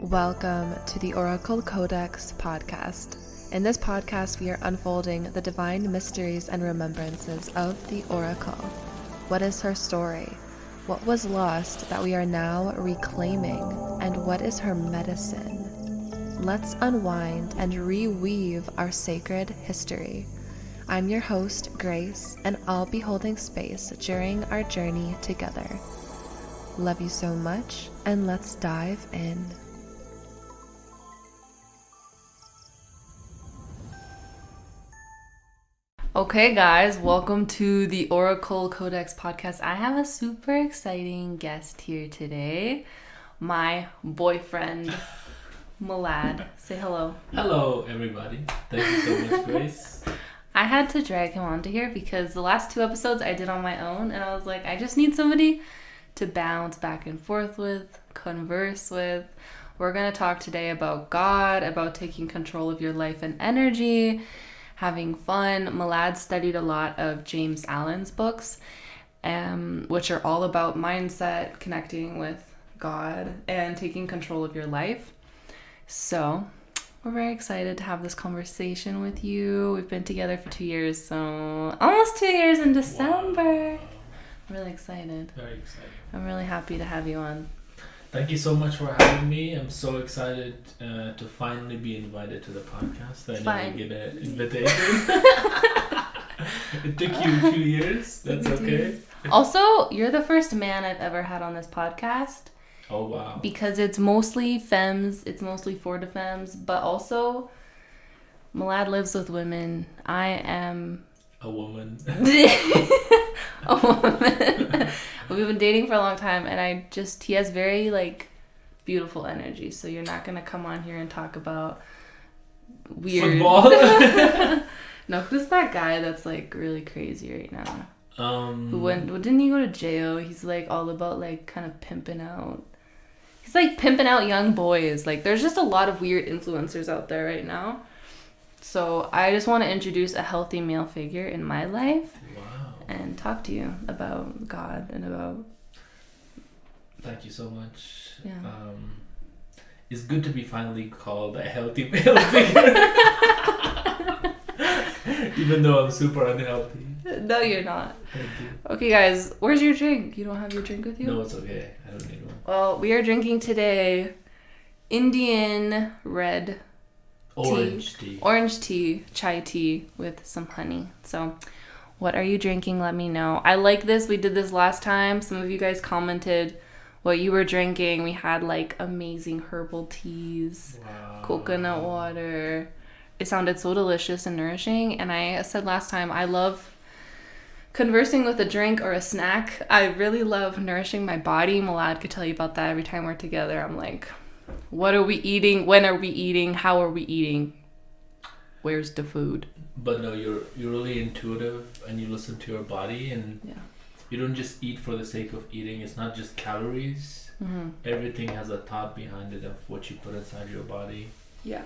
Welcome to the Oracle Codex Podcast. In this podcast, we are unfolding the divine mysteries and remembrances of the Oracle. What is her story? What was lost that we are now reclaiming? And what is her medicine? Let's unwind and reweave our sacred history. I'm your host, Grace, and I'll be holding space during our journey together. Love you so much, and let's dive in. Okay, guys, welcome to the Oracle Codex Podcast. I have a super exciting guest here today, my boyfriend, Milad. Say hello. Hello, everybody. Thank you so much, Grace. I had to drag him onto here because the last 2 episodes I did on my own, and I was like, I just need somebody to bounce back and forth with, converse with. We're going to talk today about God, about taking control of your life and energy, having fun. Milad studied a lot of James Allen's books, which are all about mindset, connecting with God, and taking control of your life. So we're very excited to have this conversation with you. We've been together for 2 years, so almost 2 years in December. Wow. I'm really excited. Very excited. I'm really happy to have you on. Thank you so much for having me. I'm so excited to finally be invited to the podcast. I didn't get an invitation. It took you 2 years. That's okay. Also, you're the first man I've ever had on this podcast. Oh, wow. Because it's mostly femmes. It's mostly for the femmes. But also, Milad lives with women. I am a woman. A woman. We've been dating for a long time, and he has very, beautiful energy, so you're not going to come on here and talk about weird... Football? No, who's that guy that's, really crazy right now? Didn't he go to jail? He's, all about, kind of pimping out... He's, pimping out young boys. There's just a lot of weird influencers out there right now. So I just want to introduce a healthy male figure in my life. Wow. And talk to you about God and about... Thank you so much. Yeah. It's good to be finally called a healthy male figure. Even though I'm super unhealthy. No, you're not. Thank you. Okay, guys, where's your drink? You don't have your drink with you? No, it's okay. I don't need one. Well, we are drinking today Indian red orange tea, chai tea with some honey. So... what are you drinking? Let me know. I like this. We did this last time. Some of you guys commented what you were drinking. We had amazing herbal teas, wow, coconut water. It sounded so delicious and nourishing. And I said last time, I love conversing with a drink or a snack. I really love nourishing my body. Milad could tell you about that every time we're together. I'm like, what are we eating? When are we eating? How are we eating? Where's the food? But no, you're really intuitive, and you listen to your body, and you don't just eat for the sake of eating. It's not just calories. Mm-hmm. Everything has a thought behind it of what you put inside your body. Yeah.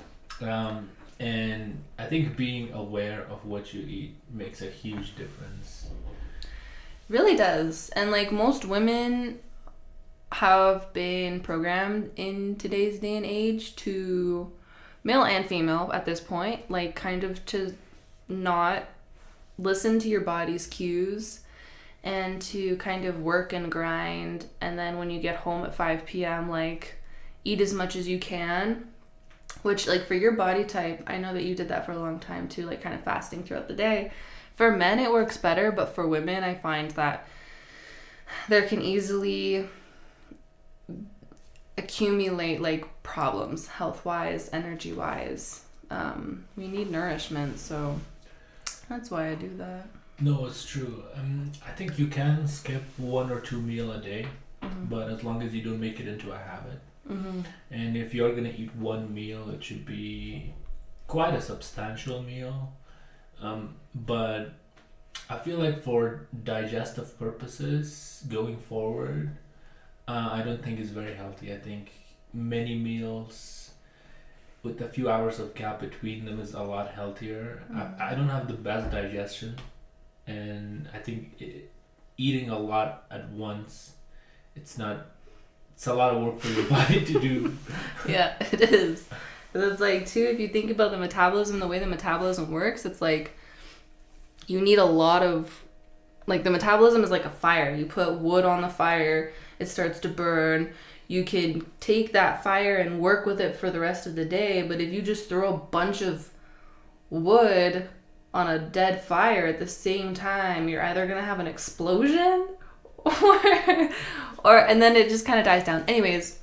And I think being aware of what you eat makes a huge difference. Really does. And most women have been programmed in today's day and age to, male and female at this point, kind of to not listen to your body's cues and to kind of work and grind, and then when you get home at 5 p.m. eat as much as you can, which for your body type, I know that you did that for a long time too, kind of fasting throughout the day. For men it works better, but for women I find that there can easily accumulate problems health-wise, energy-wise. We need nourishment, so that's why I do that. No, it's true. I think you can skip 1 or 2 meals a day, mm-hmm, but as long as you don't make it into a habit. Mm-hmm. And if you're going to eat 1 meal, it should be quite a substantial meal. But I feel for digestive purposes going forward, I don't think it's very healthy. I think many meals with a few hours of gap between them is a lot healthier. Mm-hmm. I don't have the best digestion, and I think eating a lot at once, it's not it's a lot of work for your body to do. Yeah, it is. It's like, too, if you think about the metabolism, the way the metabolism works, it's like you need a lot of, like, the metabolism is like a fire. You put wood on the fire, it starts to burn. You can take that fire and work with it for the rest of the day, but if you just throw a bunch of wood on a dead fire at the same time, you're either going to have an explosion or and then it just kind of dies down. Anyways,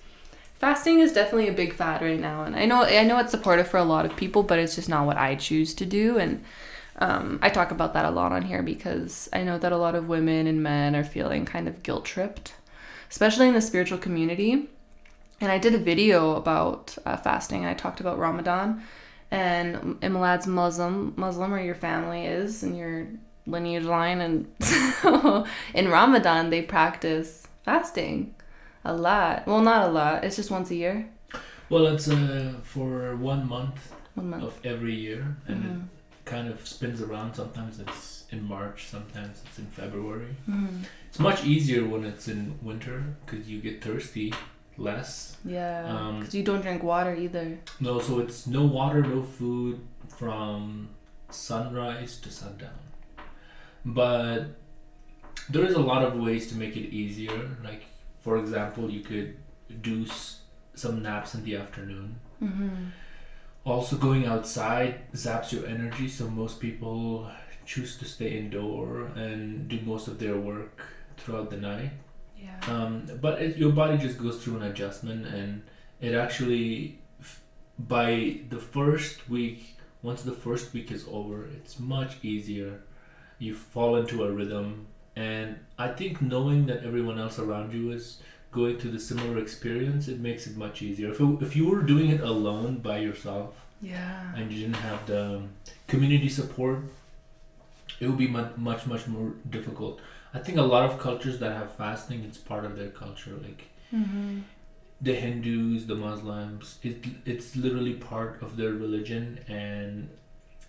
fasting is definitely a big fad right now, and I know it's supportive for a lot of people, but it's just not what I choose to do. And I talk about that a lot on here because I know that a lot of women and men are feeling kind of guilt tripped, especially in the spiritual community. And I did a video about fasting. I talked about Ramadan, and Milad's Muslim, or your family is, and your lineage line, and so in Ramadan they practice fasting a lot. Well, not a lot. It's just once a year. Well, it's for 1 month of every year, and it kind of spins around. Sometimes it's in March, sometimes it's in February. It's much easier when it's in winter because you get thirsty less. Yeah, because you don't drink water either. No, so it's no water, no food from sunrise to sundown. But there is a lot of ways to make it easier. Like, for example, you could do some naps in the afternoon. Also, going outside zaps your energy, so most people choose to stay indoor and do most of their work throughout the night. Yeah. But your body just goes through an adjustment, and it actually, by the first week, once the first week is over, it's much easier. You fall into a rhythm, and I think knowing that everyone else around you is going through the similar experience, it makes it much easier. If you were doing it alone by yourself, and you didn't have the community support, it would be much more difficult. I think a lot of cultures that have fasting, it's part of their culture. Like the Hindus, the Muslims, it's literally part of their religion, and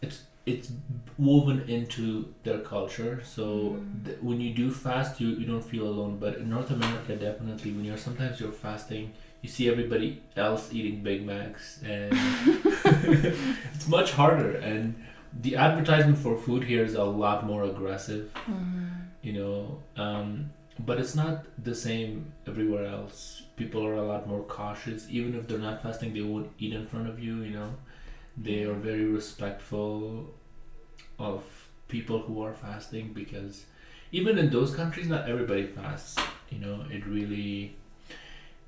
it's woven into their culture. So when you do fast, you don't feel alone. But in North America, definitely, when sometimes you're fasting, you see everybody else eating Big Macs, and it's much harder. And the advertisement for food here is a lot more aggressive, but it's not the same everywhere else. People are a lot more cautious. Even if they're not fasting, they won't eat in front of you, They are very respectful of people who are fasting, because even in those countries, not everybody fasts. It really,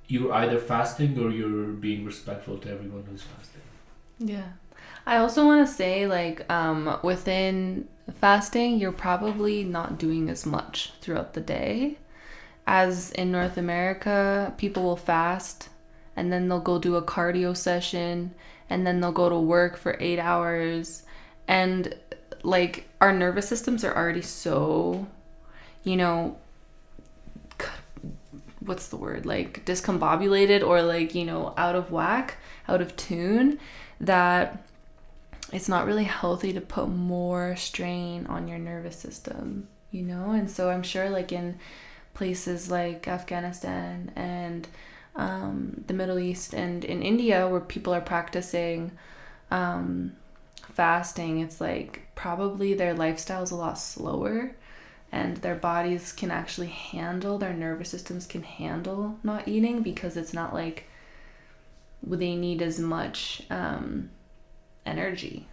you're either fasting or you're being respectful to everyone who's fasting. Yeah. I also want to say, within fasting, you're probably not doing as much throughout the day. As in North America, people will fast, and then they'll go do a cardio session, and then they'll go to work for 8 hours. And, our nervous systems are already so, what's the word? Discombobulated or, out of whack, out of tune, that it's not really healthy to put more strain on your nervous system, And so I'm sure in places like Afghanistan and the Middle East and in India, where people are practicing fasting, it's probably their lifestyle is a lot slower, and their bodies can actually handle, their nervous systems can handle not eating, because it's not they need as much energy.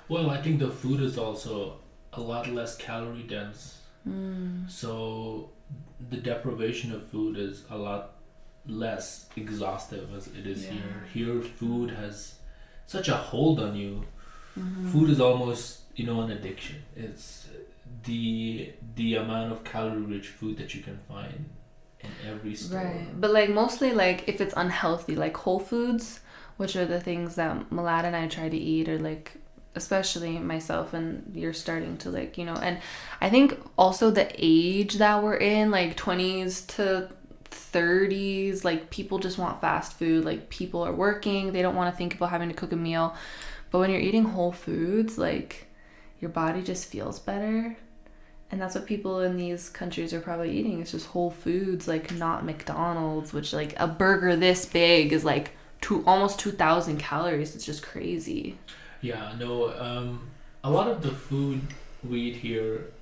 Well, I think the food is also a lot less calorie dense. So the deprivation of food is a lot less exhaustive as it is here. Here, food has such a hold on you. Food is almost, an addiction. It's the amount of calorie-rich food that you can find in every store. Right, but mostly if it's unhealthy, whole foods, which are the things that Milad and I try to eat, or especially myself, and you're starting to and I think also the age that we're in, 20s to 30s, people just want fast food. People are working, they don't want to think about having to cook a meal. But when you're eating whole foods, your body just feels better, And that's what people in these countries are probably eating. It's just Whole Foods, like not McDonald's, which like a burger this big is like almost 2,000 calories. It's just crazy. Yeah, no, a lot of the food we eat here,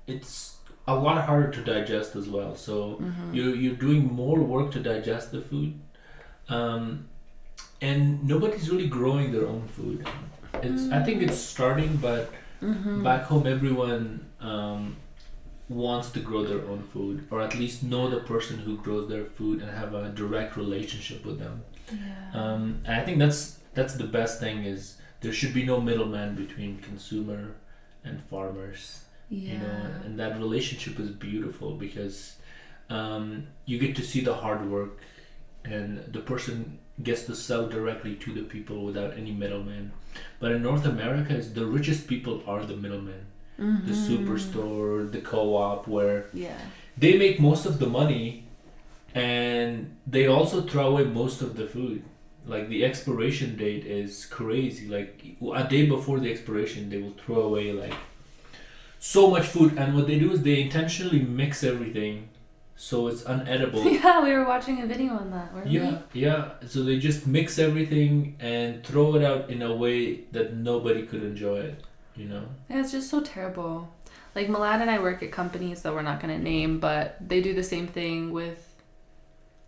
it's a lot harder to digest as well. So you're doing more work to digest the food. And nobody's really growing their own food. I think it's starting, but back home everyone wants to grow their own food, or at least know the person who grows their food and have a direct relationship with them. And I think that's the best thing, is there should be no middleman between consumer and farmers. You know, and that relationship is beautiful because you get to see the hard work, and the person gets to sell directly to the people without any middleman. But in North America, the richest people are the middlemen. The superstore, the co-op, where they make most of the money, and they also throw away most of the food. Like the expiration date is crazy. Like a day before the expiration, they will throw away like so much food. And what they do is they intentionally mix everything so it's unedible. Yeah, we were watching a video on that, weren't we? Yeah. So they just mix everything and throw it out in a way that nobody could enjoy it, you know? Yeah, it's just so terrible. Like Milad and I work at companies that we're not going to name, but they do the same thing with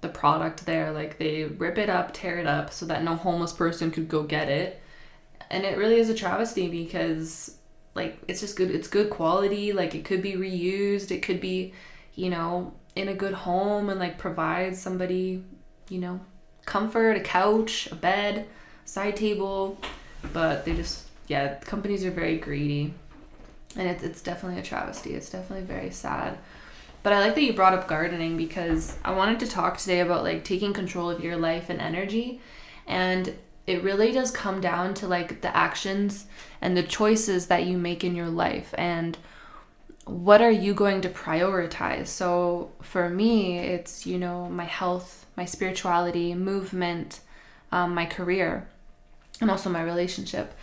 the product there. Like they rip it up, tear it up so that no homeless person could go get it. And it really is a travesty because like it's just good. It's good quality. Like it could be reused. It could be, you know, in a good home and like provide somebody, you know, comfort, a couch, a bed, side table. But they just, companies are very greedy. And it's definitely a travesty. It's definitely very sad. But I like that you brought up gardening because I wanted to talk today about like taking control of your life and energy. And it really does come down to like the actions and the choices that you make in your life. And what are you going to prioritize? So for me, it's, you know, my health, my spirituality, movement, my career, and also my relationship.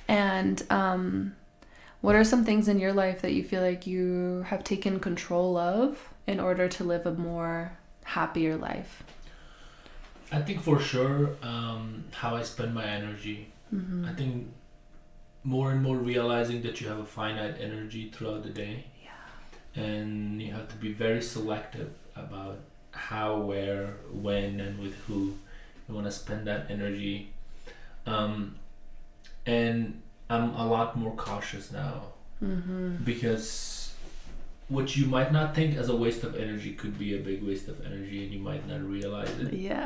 And what are some things in your life that you feel like you have taken control of in order to live a more happier life? I think for sure how I spend my energy. I think more and more realizing that you have a finite energy throughout the day. And you have to be very selective about how, where, when, and with who you want to spend that energy. And I'm a lot more cautious now because what you might not think as a waste of energy could be a big waste of energy, and you might not realize it.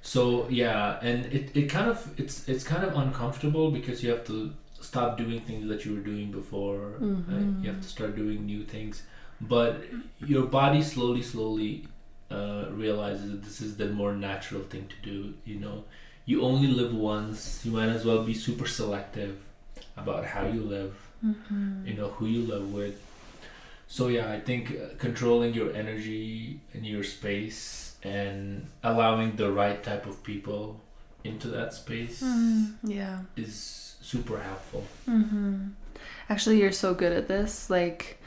So and it's kind of uncomfortable because you have to stop doing things that you were doing before. You have to start doing new things, but your body slowly realizes that this is the more natural thing to do. You know, you only live once. You might as well be super selective about how you live. You know, who you live with. So I think controlling your energy and your space and allowing the right type of people into that space is super helpful. Actually, you're so good at this. Like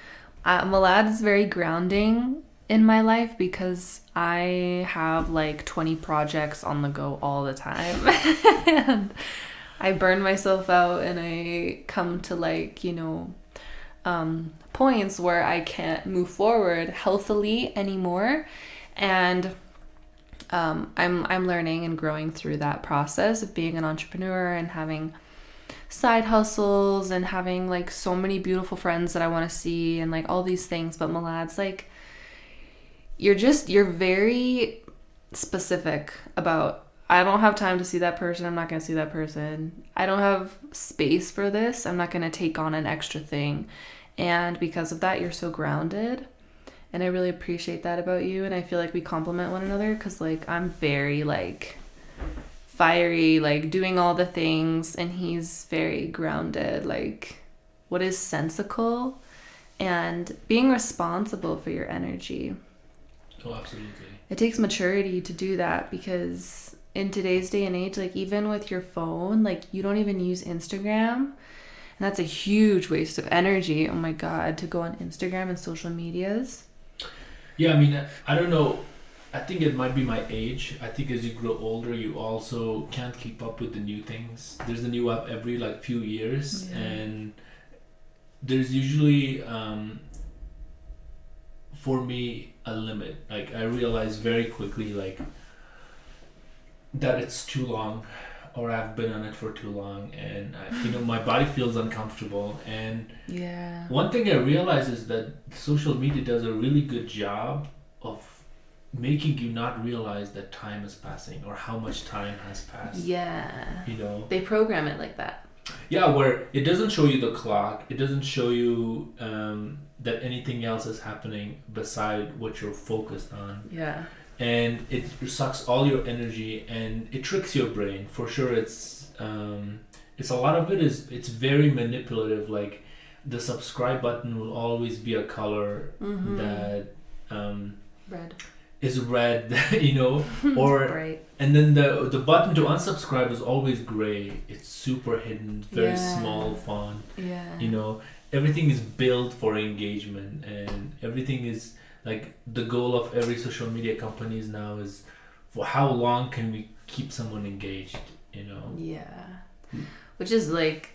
Milad is very grounding in my life because I have like 20 projects on the go all the time. And I burn myself out, and I come to like, you know, points where I can't move forward healthily anymore. And I'm learning and growing through that process of being an entrepreneur and having side hustles and having like so many beautiful friends that I want to see and like all these things. But Milad's like, you're very specific about, I don't have time to see that person. I'm not going to see that person. I don't have space for this. I'm not going to take on an extra thing. And because of that, you're so grounded. And I really appreciate that about you. And I feel like we complement one another because like I'm very like fiery, like doing all the things. And he's very grounded, like what is sensical and being responsible for your energy. Oh, absolutely. It takes maturity to do that because in today's day and age, like even with your phone, like you don't even use Instagram. And that's a huge waste of energy. Oh my God, to go on Instagram and social medias. Yeah, I mean, I don't know. I think it might be my age. I think as you grow older, you also can't keep up with the new things. There's a new app every like few years, and there's usually, for me, a limit. Like I realize very quickly, like that it's too long, or I've been on it for too long, and my body feels uncomfortable. And one thing I realize is that social media does a really good job of making you not realize that time is passing or how much time has passed. They program it like that. Where it doesn't show you the clock, it doesn't show you that anything else is happening beside what you're focused on. And it sucks all your energy, and it tricks your brain for sure. It's a lot of it is, it's very manipulative. Like the subscribe button will always be a color that red is red, or bright. And then the button to unsubscribe is always gray. It's super hidden, very small font. Everything is built for engagement, and everything is like the goal of every social media companies now is for how long can we keep someone engaged, Which is like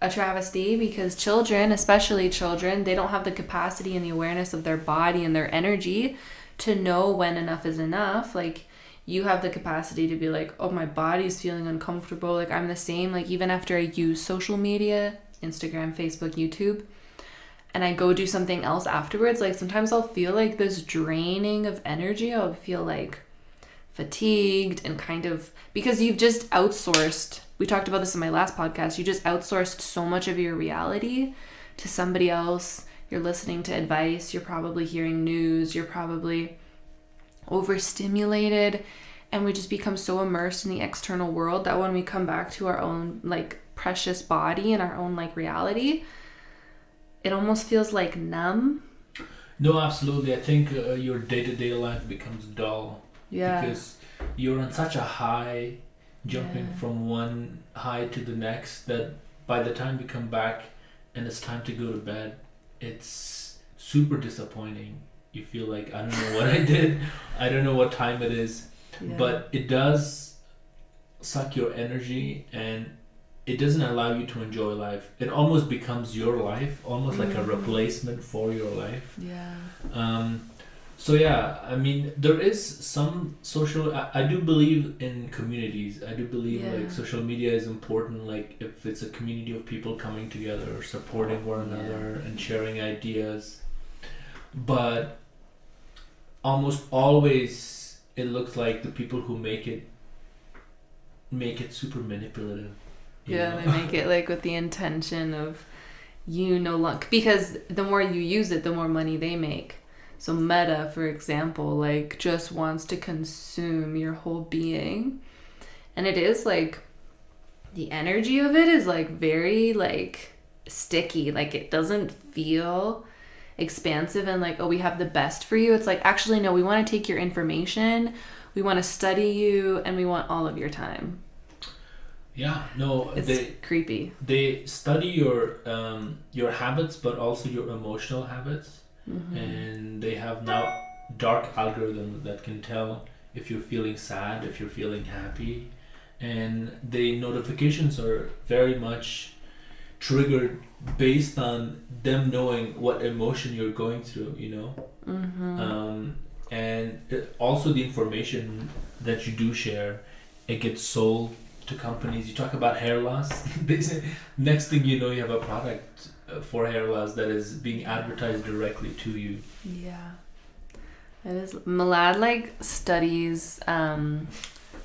a travesty, because children, especially children, they don't have the capacity and the awareness of their body and their energy to know when enough is enough. Like you have the capacity to be like, oh, my body's feeling uncomfortable. Like I'm the same. Like even after I use social media, Instagram, Facebook, YouTube, and I go do something else afterwards, like sometimes I'll feel like this draining of energy. I'll feel like fatigued and kind of, because you've just outsourced, we talked about this in my last podcast, you just outsourced so much of your reality to somebody else. You're listening to advice, you're probably hearing news, you're probably overstimulated, and we just become so immersed in the external world that when we come back to our own like precious body and our own like reality, it almost feels like numb. No, absolutely. I think your day-to-day life becomes dull. Because you're on such a high, jumping from one high to the next, that by the time you come back and it's time to go to bed, it's super disappointing. You feel like, I don't know what I did. I don't know what time it is. But it does suck your energy, and it doesn't allow you to enjoy life. It almost becomes your life, almost like a replacement for your life. So I mean, there is some social, I do believe in communities. I do believe like social media is important. Like if it's a community of people coming together, supporting one another and sharing ideas. But almost always it looks like the people who make it super manipulative. They make it like with the intention of no luck, because the more you use it, the more money they make. So Meta, for example, like just wants to consume your whole being. And it is like, the energy of it is like very like sticky. Like it doesn't feel expansive and like, oh, we have the best for you. It's like, actually, no, we want to take your information, we want to study you, and we want all of your time. It's creepy. They study your habits, but also your emotional habits. And they have now dark algorithms that can tell if you're feeling sad, if you're feeling happy, and the notifications are very much triggered based on them knowing what emotion you're going through, and also the information that you do share, it gets sold to companies. You talk about hair loss, they say next thing you know you have a product for hair loss that is being advertised directly to you. It is. Milad like studies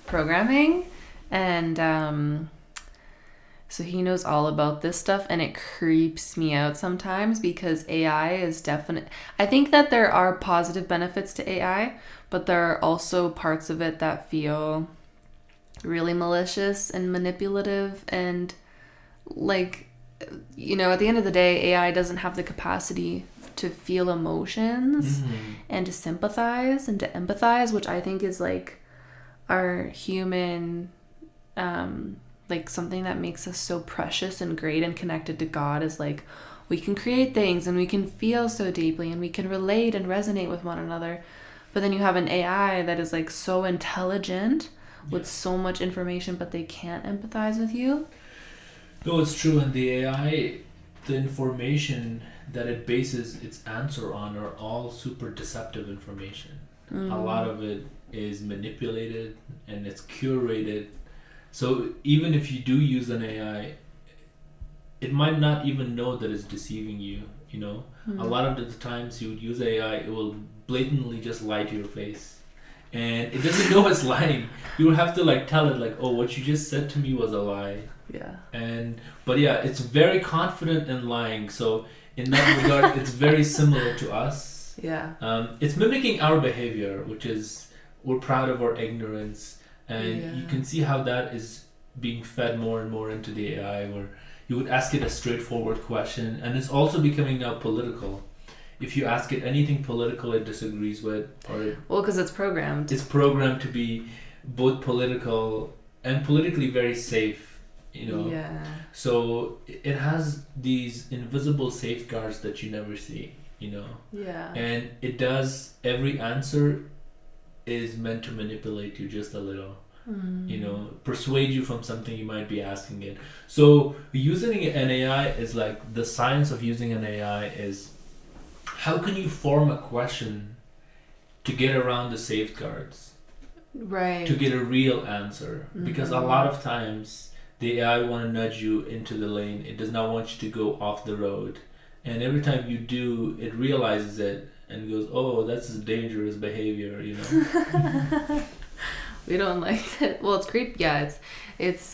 programming, and so he knows all about this stuff, and it creeps me out sometimes because AI is definite. I think that there are positive benefits to AI, but there are also parts of it that feel really malicious and manipulative, and like, at the end of the day, AI doesn't have the capacity to feel emotions and to sympathize and to empathize, which I think is like our human like something that makes us so precious and great and connected to God is like we can create things and we can feel so deeply and we can relate and resonate with one another. But then you have an AI that is like so intelligent with so much information, but they can't empathize with you. No, it's true. And the AI, the information that it bases its answer on are all super deceptive information. A lot of it is manipulated and it's curated. So even if you do use an AI, it might not even know that it's deceiving you, you know. A lot of the times you would use AI, it will blatantly just lie to your face. And it doesn't know it's lying. You will have to like tell it like, oh, what you just said to me was a lie. Yeah. But yeah, it's very confident in lying. So in that regard, it's very similar to us. Yeah. It's mimicking our behavior, which is we're proud of our ignorance. And you can see how that is being fed more and more into the AI, where you would ask it a straightforward question. And it's also becoming now political. If you ask it anything political it disagrees with, well, because it's programmed. It's programmed to be both political and politically very safe, you know. Yeah. So it has these invisible safeguards that you never see, you know. Yeah. And it does, every answer is meant to manipulate you just a little. You know, persuade you from something you might be asking it. So using an AI is like, the science of using an AI is, how can you form a question to get around the safeguards? Right. To get a real answer. Because a lot of times the AI want to nudge you into the lane. It does not want you to go off the road. And every time you do, it realizes it and goes, oh, that's a dangerous behavior, you know. We don't like it. Well, it's creepy. Yeah, it's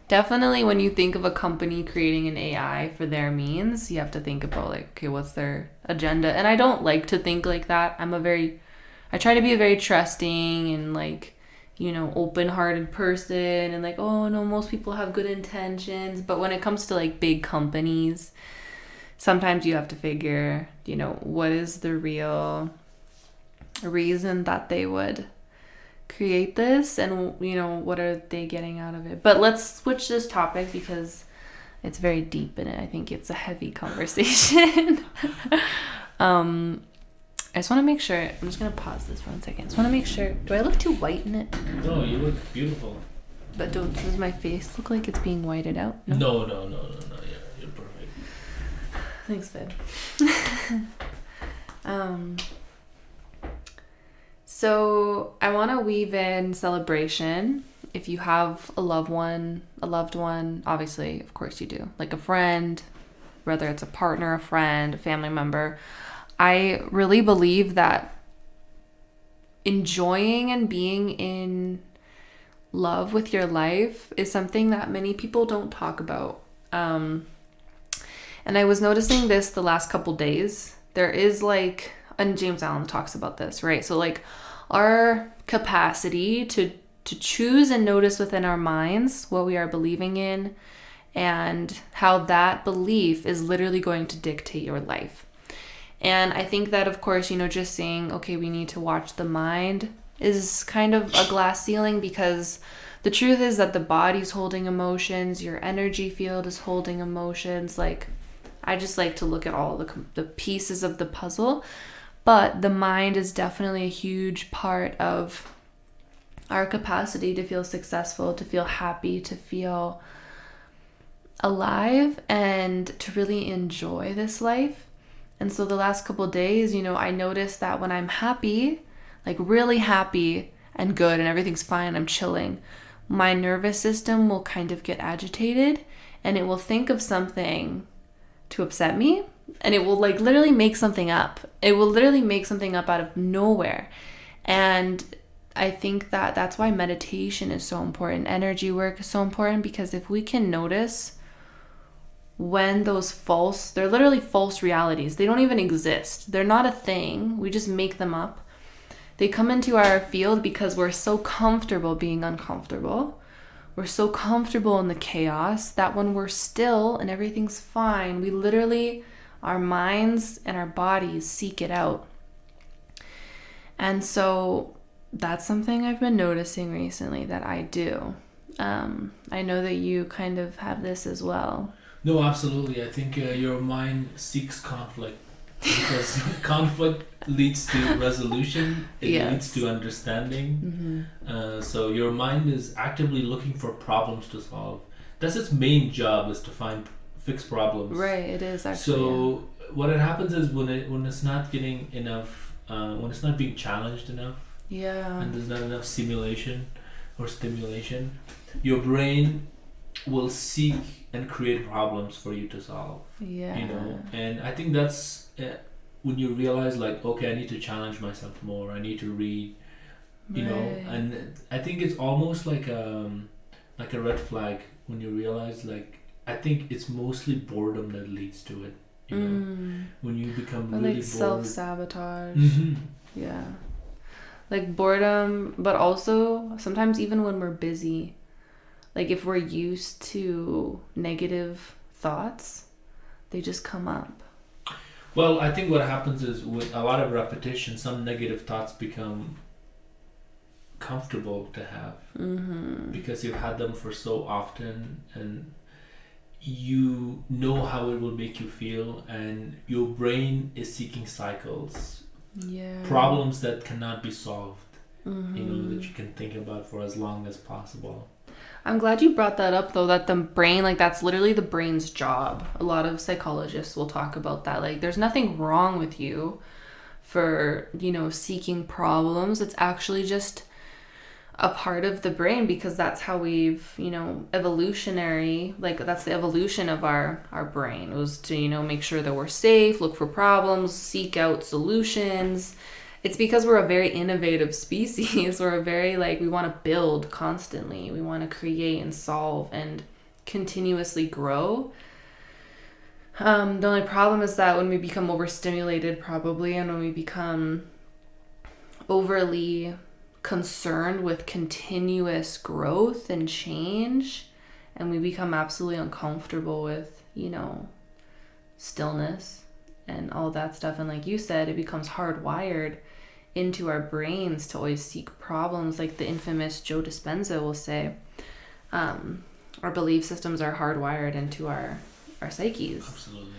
definitely when you think of a company creating an AI for their means, you have to think about like, okay, what's their agenda? And I don't like to think like that. I try to be a very trusting and like, you know, open-hearted person and like, oh no, most people have good intentions. But when it comes to like big companies, sometimes you have to figure, you know, what is the real reason that they would create this, and you know, what are they getting out of it. But let's switch this topic because it's very deep in it. I think it's a heavy conversation. I just want to make sure, I'm just going to pause this for 1 second. I just want to make sure, do I look too white in it? No, you look beautiful. But does my face look like it's being whited out? No, yeah, you're perfect. Thanks, babe. So I want to weave in celebration. If you have a loved one, obviously, of course you do, like a friend, whether it's a partner, a friend, a family member. I really believe that enjoying and being in love with your life is something that many people don't talk about. And I was noticing this the last couple days. There is like, and James Allen talks about this, right? So like our capacity to choose and notice within our minds what we are believing in and how that belief is literally going to dictate your life. And I think that, of course, you know, just saying, okay, we need to watch the mind is kind of a glass ceiling, because the truth is that the body's holding emotions, your energy field is holding emotions. Like, I just like to look at all the pieces of the puzzle. But the mind is definitely a huge part of our capacity to feel successful, to feel happy, to feel alive, and to really enjoy this life. And so the last couple of days, you know, I noticed that when I'm happy, like really happy and good and everything's fine, I'm chilling, my nervous system will kind of get agitated and it will think of something to upset me. And it will like literally make something up. It will literally make something up out of nowhere. And I think that that's why meditation is so important. Energy work is so important, because if we can notice when they're literally false realities. They don't even exist. They're not a thing. We just make them up. They come into our field because we're so comfortable being uncomfortable. We're so comfortable in the chaos that when we're still and everything's fine, we literally, our minds and our bodies seek it out. And so that's something I've been noticing recently that I do. I know that you kind of have this as well. No, absolutely. I think your mind seeks conflict because conflict leads to resolution. It leads to understanding. So your mind is actively looking for problems to solve. That's its main job, is to fix problems. Right, it is actually. So what happens is when it's not getting enough, when it's not being challenged enough, and there's not enough simulation or stimulation, your brain will seek and create problems for you to solve. And I think that's when you realize, like, okay, I need to challenge myself more, I need to read, and I think it's almost like a red flag when you realize, like, I think it's mostly boredom that leads to it, when you become really bored. Self-sabotage. Like boredom, but also sometimes even when we're busy, like if we're used to negative thoughts, they just come up. Well, I think what happens is with a lot of repetition, some negative thoughts become comfortable to have because you've had them for so often, and you know how it will make you feel, and your brain is seeking cycles, problems that cannot be solved, that you can think about for as long as possible. I'm glad you brought that up, though, that the brain, like, that's literally the brain's job. A lot of psychologists will talk about that. Like, there's nothing wrong with you for, seeking problems. It's actually just a part of the brain, because that's how we've, evolutionary, like, that's the evolution of our brain, was to, make sure that we're safe, look for problems, seek out solutions. It's because we're a very innovative species. We're a very, we want to build constantly. We want to create and solve and continuously grow. The only problem is that when we become overstimulated, probably, and when we become overly concerned with continuous growth and change, and we become absolutely uncomfortable with, stillness and all that stuff. And like you said, it becomes hardwired into our brains to always seek problems. Like the infamous Joe Dispenza will say, our belief systems are hardwired into our psyches. Absolutely.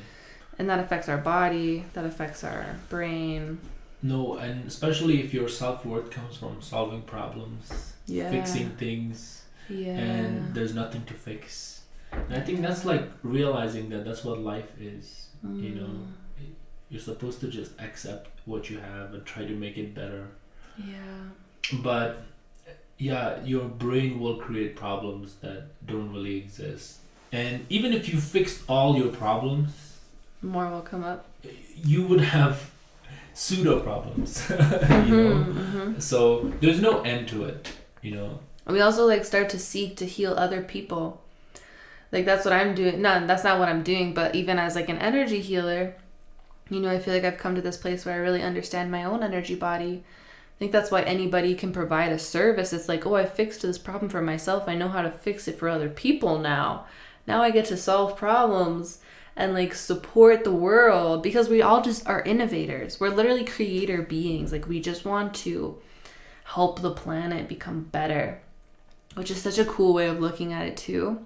And that affects our body, that affects our brain. No, and especially if your self-worth comes from solving problems, fixing things, and there's nothing to fix. And I think that's like realizing that that's what life is, You're supposed to just accept what you have and try to make it better. But your brain will create problems that don't really exist. And even if you fixed all your problems, more will come up. You would have pseudo problems, So there's no end to it, We also start to seek to heal other people. That's what I'm doing. No, that's not what I'm doing, but even as an energy healer, I feel like I've come to this place where I really understand my own energy body. I think that's why anybody can provide a service. It's like, oh, I fixed this problem for myself. I know how to fix it for other people now. Now I get to solve problems and support the world, because we all just are innovators. We're literally creator beings. We just want to help the planet become better, which is such a cool way of looking at it too.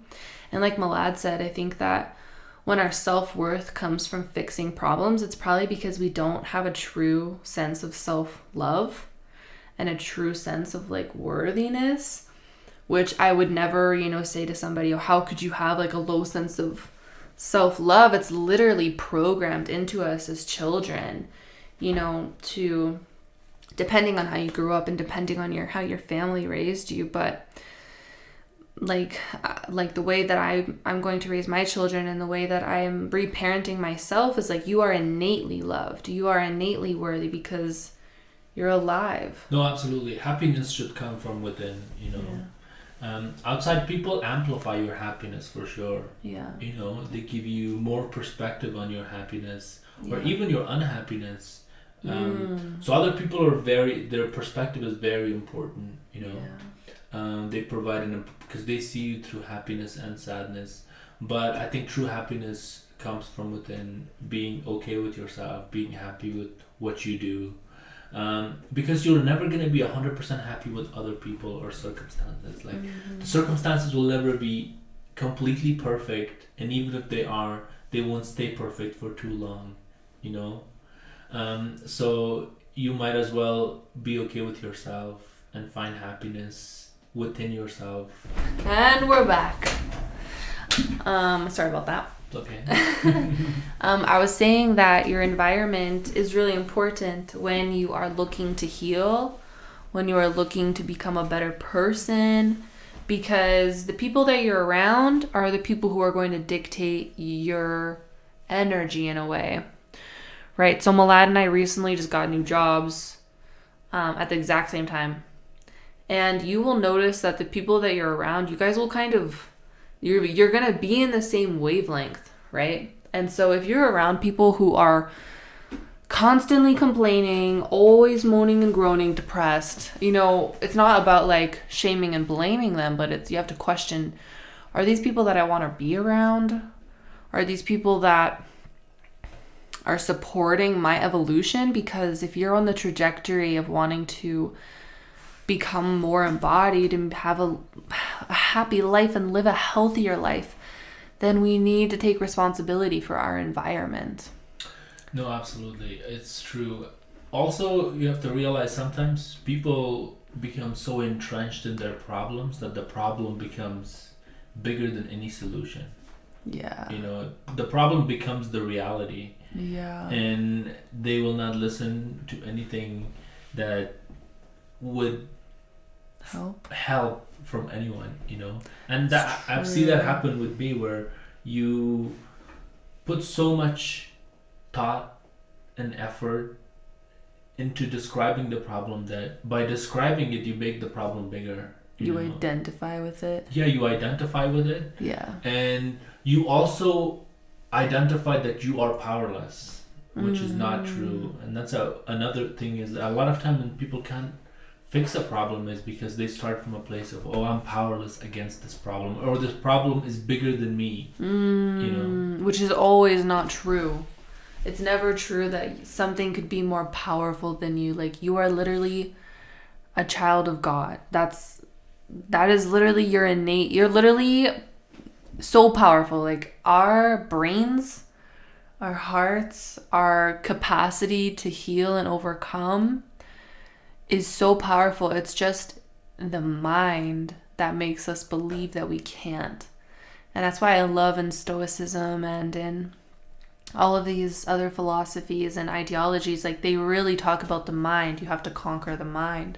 And like Milad said, I think that when our self-worth comes from fixing problems, it's probably because we don't have a true sense of self-love and a true sense of worthiness, which I would never, say to somebody, oh, how could you have a low sense of self-love? It's literally programmed into us as children, to, depending on how you grew up and depending on how your family raised you, but the way that I'm going to raise my children and the way that I am reparenting myself is you are innately loved. You are innately worthy because you're alive. No, absolutely. Happiness should come from within, outside people amplify your happiness for sure. They give you more perspective on your happiness or even your unhappiness. So other people their perspective is very important, They provide because they see you through happiness and sadness. But I think true happiness comes from within, being okay with yourself, being happy with what you do. Because you're never going to be 100% happy with other people or circumstances. The circumstances will never be completely perfect, and even if they are, they won't stay perfect for too long, you know. So you might as well be okay with yourself and find happiness within yourself. And we're back. Sorry about that. Okay. I was saying that your environment is really important when you are looking to heal, when you are looking to become a better person, because the people that you're around are the people who are going to dictate your energy in a way, right? So Milad and I recently just got new jobs at the exact same time. And you will notice that the people that you're around, you guys will kind of, you're going to be in the same wavelength, right? And so if you're around people who are constantly complaining, always moaning and groaning, depressed, you know, it's not about like shaming and blaming them, but it's, you have to question, are these people that I want to be around? Are these people that are supporting my evolution? Because if you're on the trajectory of wanting to become more embodied and have a happy life and live a healthier life, then we need to take responsibility for our environment. No, absolutely. It's true. Also, you have to realize sometimes people become so entrenched in their problems that the problem becomes bigger than any solution. Yeah. You know, the problem becomes the reality. Yeah. And they will not listen to anything that would help from anyone, you know. And that I've seen that happen with me, where you put so much thought and effort into describing the problem that by describing it you make the problem bigger. You identify with it. Yeah, you identify with it. Yeah. And you also identify that you are powerless, which is not true. And that's another thing, is a lot of time when people can't fix a problem is because they start from a place of, oh, I'm powerless against this problem, or this problem is bigger than me. You know, which is always not true. It's never true that something could be more powerful than you. Like, you are literally a child of God. That is literally your innate. You're literally so powerful. Like, our brains, our hearts, our capacity to heal and overcome is so powerful. It's just the mind that makes us believe that we can't. And that's why I love in Stoicism and in all of these other philosophies and ideologies, like, they really talk about the mind. You have to conquer the mind.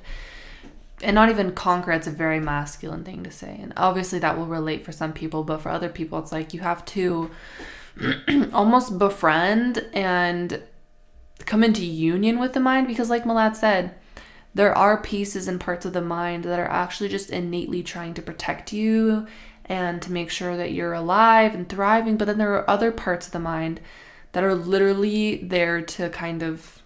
And not even conquer, it's a very masculine thing to say. And obviously that will relate for some people, but for other people, it's like you have to almost befriend and come into union with the mind. Because like Milad said, there are pieces and parts of the mind that are actually just innately trying to protect you and to make sure that you're alive and thriving. But then there are other parts of the mind that are literally there to kind of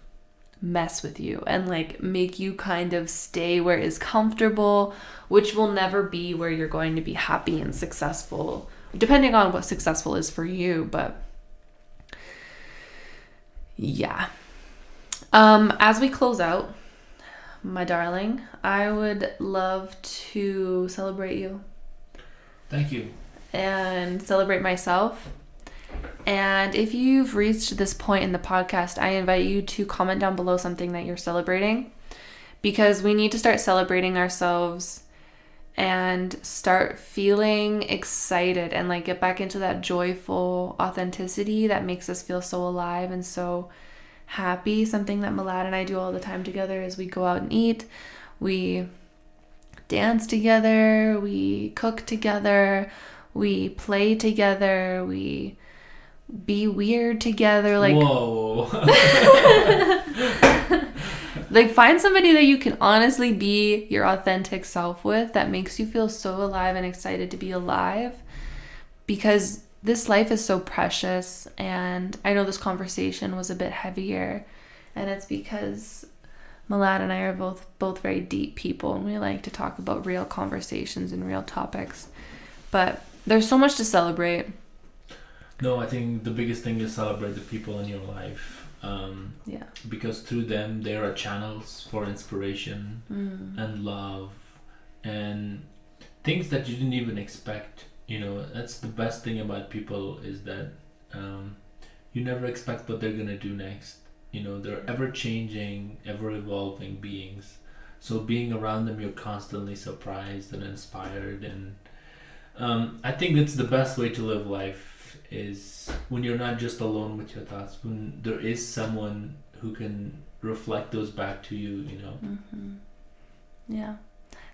mess with you and like make you kind of stay where is comfortable, which will never be where you're going to be happy and successful, depending on what successful is for you. But yeah. As we close out, my darling, I would love to celebrate you. Thank you. And celebrate myself. And if you've reached this point in the podcast, I invite you to comment down below something that you're celebrating, because we need to start celebrating ourselves and start feeling excited and like get back into that joyful authenticity that makes us feel so alive and so happy. Something that Milad and I do all the time together is we go out and eat, we dance together, we cook together, we play together, we be weird together. Like, whoa. Like, find somebody that you can honestly be your authentic self with, that makes you feel so alive and excited to be alive, because this life is so precious. And I know this conversation was a bit heavier, and it's because Milad and I are both very deep people, and we like to talk about real conversations and real topics. But there's so much to celebrate. No, I think the biggest thing is celebrate the people in your life. Yeah. Because through them, there are channels for inspiration and love. And things that you didn't even expect. That's the best thing about people, is that you never expect what they're gonna do next. They're ever changing, ever evolving beings. So being around them, you're constantly surprised and inspired, and I think that's the best way to live life, is when you're not just alone with your thoughts, when there is someone who can reflect those back to you. Mm-hmm. Yeah.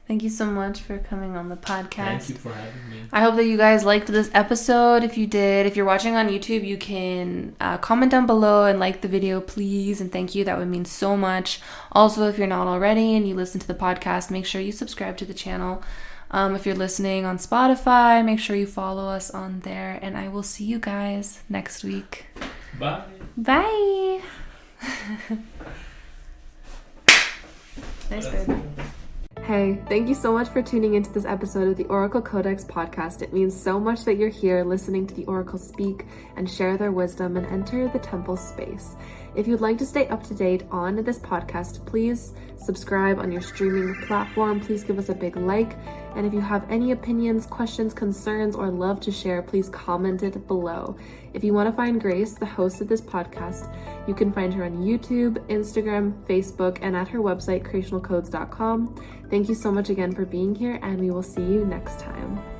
Thank you so much for coming on the podcast. Thank you for having me. I hope that you guys liked this episode. If you did, if you're watching on YouTube, you can comment down below and like the video, please. And thank you. That would mean so much. Also, if you're not already and you listen to the podcast, make sure you subscribe to the channel. If you're listening on Spotify, make sure you follow us on there. And I will see you guys next week. Bye. Bye. Nice, babe. Hey, thank you so much for tuning into this episode of the Oracle Codex Podcast. It means so much that you're here listening to the Oracle speak and share their wisdom and enter the temple space. If you'd like to stay up to date on this podcast, please subscribe on your streaming platform. Please give us a big like. And if you have any opinions, questions, concerns, or love to share, please comment it below. If you want to find Grace, the host of this podcast, you can find her on YouTube, Instagram, Facebook, and at her website, creationalcodes.com. Thank you so much again for being here, and we will see you next time.